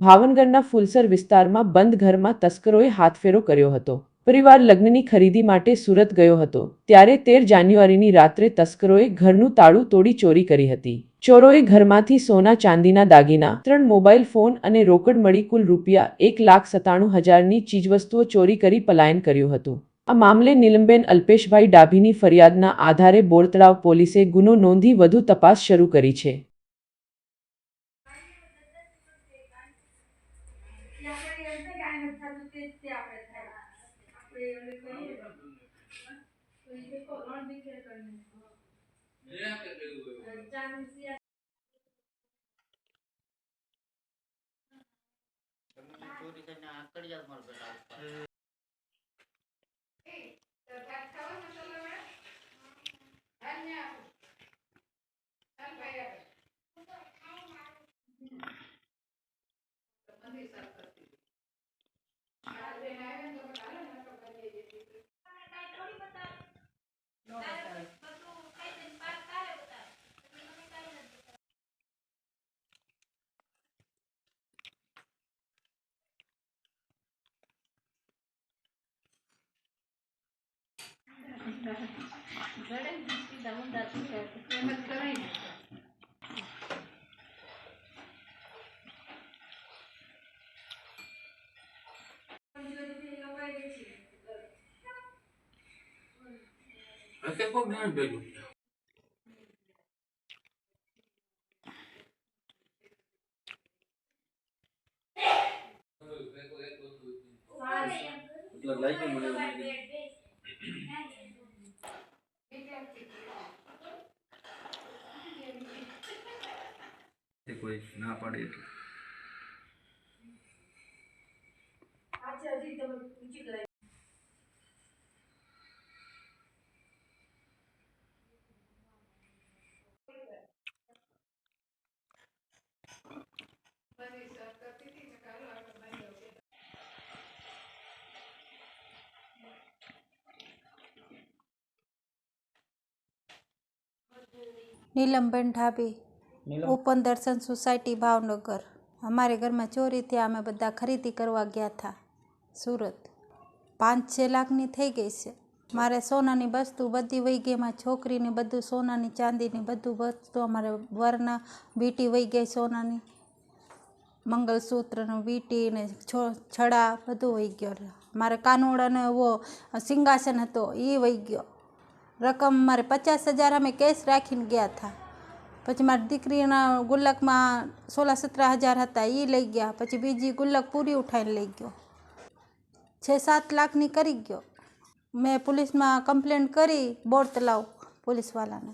ભાવનગરના ફુલસર વિસ્તારમાં બંધ ઘરમાં તસ્કરોએ હાથફેરો કર્યો હતો। પરિવાર લગ્નની ખરીદી માટે સુરત ગયો હતો, ત્યારે 13 જાન્યુઆરીની રાત્રે તસ્કરોએ ઘરનું તાળું તોડી ચોરી કરી હતી। ચોરોએ ઘરમાંથી સોના ચાંદીના દાગીના, 3 મોબાઈલ ફોન અને રોકડ મળી કુલ ₹1,97,000ની ચીજવસ્તુઓ ચોરી કરી પલાયન કર્યું હતું। આ મામલે નીલમબેન અલ્પેશભાઈ ડાભીની ફરિયાદના આધારે બોરતળાવ પોલીસે ગુનો નોંધી વધુ તપાસ શરૂ કરી છે। कोई ना पड़े नीलमबेन ढाबी, ओपन दर्शन सोसाइटी भावनगर। हमारे घर में चोरी थी, अमे बधा खरीदी करवा गया था सूरत। 5-6 लाखनी थई गई छे। मारे सोनानी वस्तु बधी वही गई, मारी छोकरीनी बधुं सोनानी चांदीनी बधुं वस्तु, अमारे वरना वीटी वही गई सोनानी, मंगलसूत्र ने वीटी ने छड़ा बधुं वही गयो। मारे कानोड़ा ने वो सिंहासन हतो ई वही गयो। रकम मारे 50,000 अमे कैश राखीने गया था। पछी मारी दीकरीना गुल्लक में 16-17 हज़ार हता ई लई गया। पछी बीजी गुल्लक पूरी उठाईने लई गयो। 6-7 लाखनी करी गयो। मैं पुलिस में कंप्लेन करी बोरतलाव पुलिस वाला ने।